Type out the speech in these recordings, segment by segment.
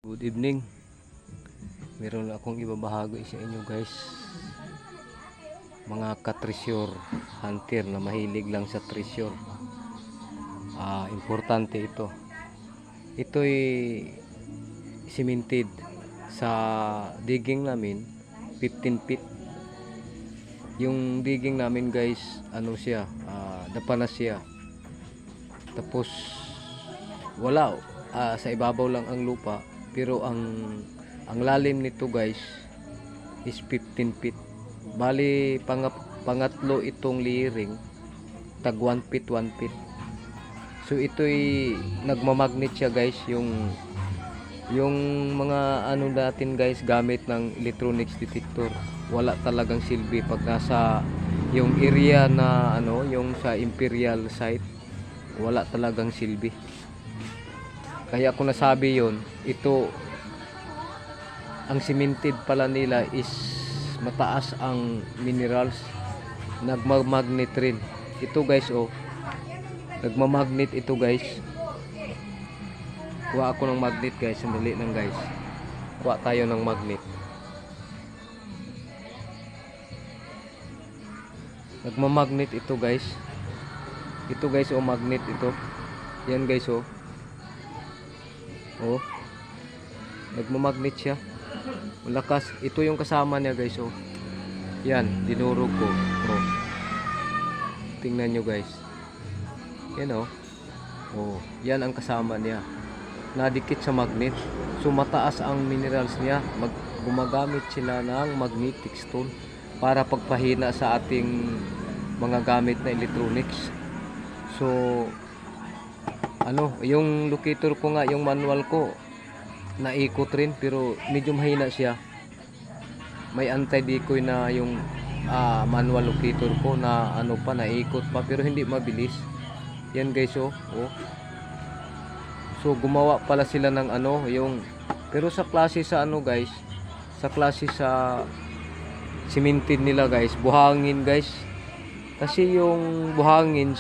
Good evening. Meron akong ibabahagi sa inyo guys. Mga ka-treasure hunter na mahilig lang sa treasure. Importante ito. Ito'y cemented sa digging namin 15 feet. Yung digging namin guys, ano siya, dapanas siya. Tapos wala, sa ibabaw lang ang lupa. Pero ang lalim nito guys is 15 feet. Bali pangatlo itong layering, tag 1 feet 1 feet. So ito'y nagmamagnet siya guys, yung mga ano natin guys gamit ng electronics detector. Wala talagang silbi pag nasa yung area na ano, yung sa Imperial site, wala talagang silbi. Kaya ako nasabi yon, ito ang cemented pala nila is mataas ang minerals, nagmamagnet rin. Ito guys nagmamagnet ito guys. Kuha ako ng magnet guys, sandali lang guys. Kuha tayo ng magnet. Nagmamagnet ito guys. Ito guys magnet ito. Yan guys nagmamagnet siya. Malakas. Ito yung kasama niya guys Yan, dinurog ko. Tingnan nyo guys. Yan yan ang kasama niya. Nadikit sa magnet. So mataas ang minerals niya. Gumagamit sila ng magnetic stone para pagpahina sa ating mga gamit na electronics. So yung locator ko nga, yung manual ko, naikot rin pero medyo mahina siya. May anti-decoy na yung manual locator ko na naikot pa pero hindi mabilis. Yan guys So gumawa pala sila ng pero sa klase sa guys, sa klase sa cemented nila guys, buhangin guys. Kasi yung buhangin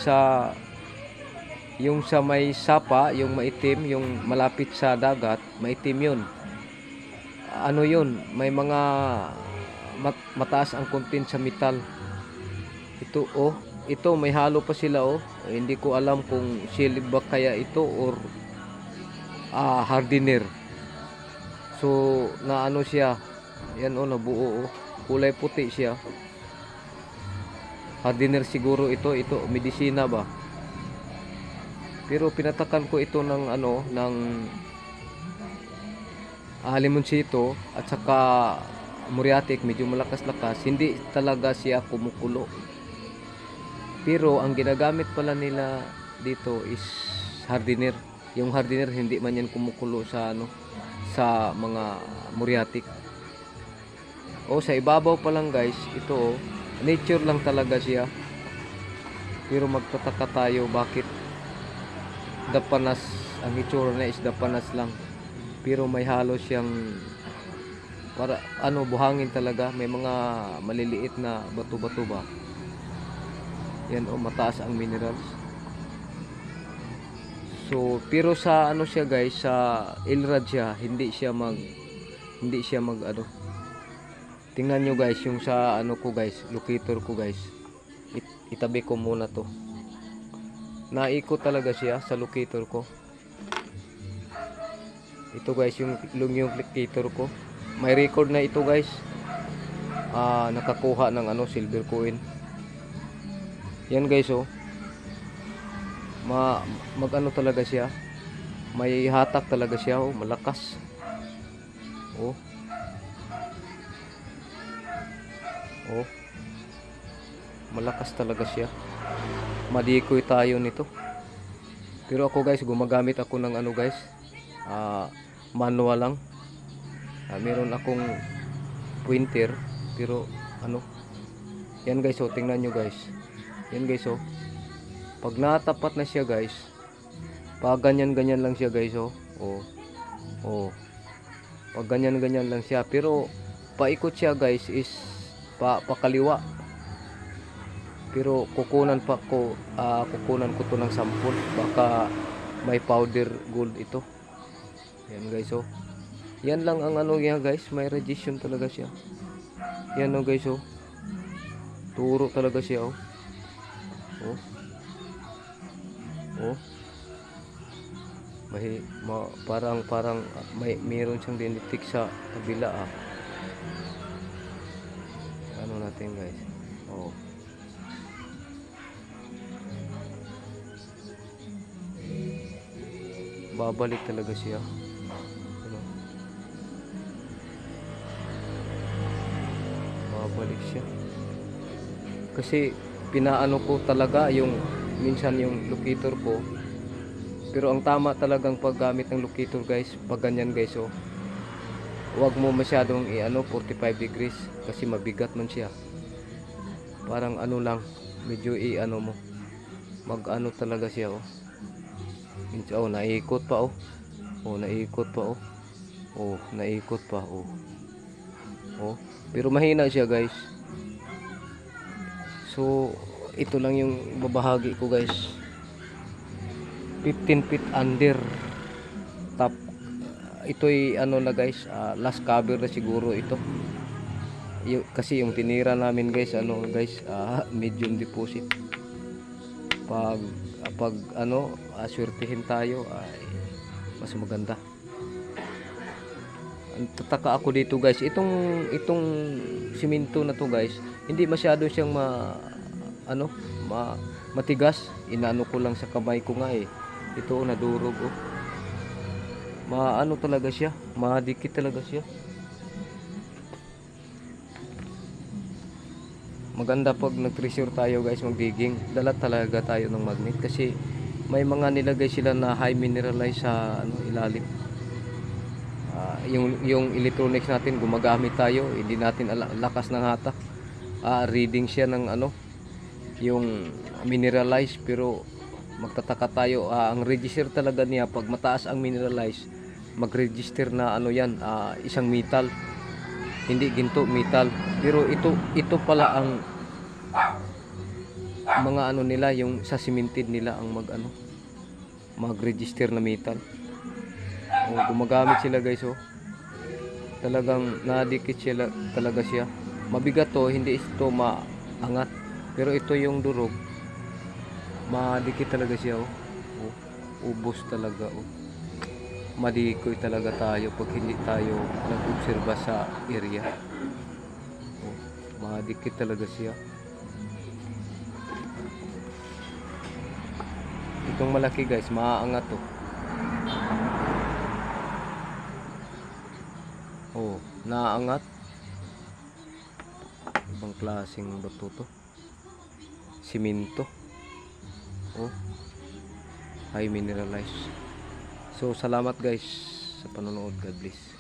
yung sa may sapa, yung maitim, yung malapit sa dagat, maitim yun. Yun, may mga mataas ang content sa metal. Ito may halo pa sila Hindi ko alam kung silver kaya ito or hardener. So na siya. Yan nabuo kulay puti siya. Hardener siguro ito medisina ba? Pero pinatakan ko ito ng limonsito at saka muriatic, medyo malakas-lakas. Hindi talaga siya kumukulo. Pero ang ginagamit pala nila dito is hardener. Yung hardener hindi man yan kumukulo sa sa mga muriatic. Sa ibabaw pa lang guys, ito nature lang talaga siya. Pero magtataka tayo bakit dapanas, ang itsura na is dapanas lang pero may halo siyang para buhangin talaga. May mga maliliit na bato-bato ba. Yan mataas ang minerals. So pero sa siya guys, sa Elrad siya, hindi siya mag tingnan nyo guys yung sa ko guys, locator ko guys. Itabi ko muna to. Naikot talaga siya sa locator ko. Ito guys yung locator ko. May record na ito guys. Nakakuha ng silver coin. Yan guys talaga siya. May hatak talaga siya malakas. Malakas talaga siya. Madikoy tayo nito. Pero ako guys, gumagamit ako ng guys, manual lang. Meron akong pointer pero yan guys tingnan nyo guys. Yan guys pag natapat na siya guys, pag ganyan lang siya guys pag ganyan lang siya, pero paikot siya guys is pakaliwa. Pero kukunan ko to ng sample, baka may powder gold ito. Yan guys Yan lang ang ano niya guys, may radiation talaga siya. Yan oh guys oh. Turo talaga siya oh. Oh. Oh. Parang mayroon siyang dinitik sa kabila ah. Ano natin guys. Oh. Babalik talaga siya. Ano? Babalik siya. Kasi pinaano ko talaga yung minsan yung locator ko. Pero ang tama talagang paggamit ng locator guys, pag ganyan guys oh. Huwag mo masyadong i-ano 45 degrees kasi mabigat man siya. Parang ano lang, medyo i-ano mo. Mag-ano talaga siya oh. Oh, naikot pa oh. Oh, naikot pa oh. Oh, naikot pa oh. Oh, pero mahina siya guys. So, ito lang yung babahagi ko guys. 15 feet under top. Ito'y ano na guys, last cover na siguro ito. Kasi yung tinira namin guys, ano guys, medium deposit. Pag ano, aswertihin tayo ay mas maganda. Ang tataka ako dito guys, itong simento na to guys, hindi masyado siyang matigas. Inaano ko lang sa kamay ko nga eh. Ito nadurog oh. Maano talaga siya, madikit talaga siya. Maganda pag nag-treasure tayo guys mag-digging, dala talaga tayo ng magnet kasi may mga nilagay sila na high mineralize sa ano ilalim. Yung electronics natin gumagamit tayo, hindi natin lakas ng hatak. Reading siya ng ano, yung mineralize pero magtataka tayo, ang register talaga niya pag mataas ang mineralize, mag-register na ano yan, isang metal, hindi ginto, metal. Pero ito pala ang mga ano nila, yung sa cemented nila ang mag-register na metal. Gumagamit sila guys oh. Talagang nadikit sila talaga siya. Mabigat to, hindi ito maangat. Pero ito yung durog, madikit talaga siya oh. Ubos talaga oh. Madikoy talaga tayo pag hindi tayo nag-obserba sa area. Oh, madikit talaga siya. Itong malaki guys, maaangat oh. Oh, naaangat. Ibang klaseng bato to. Simento. Oh, high mineralized. So salamat guys sa panonood. God bless.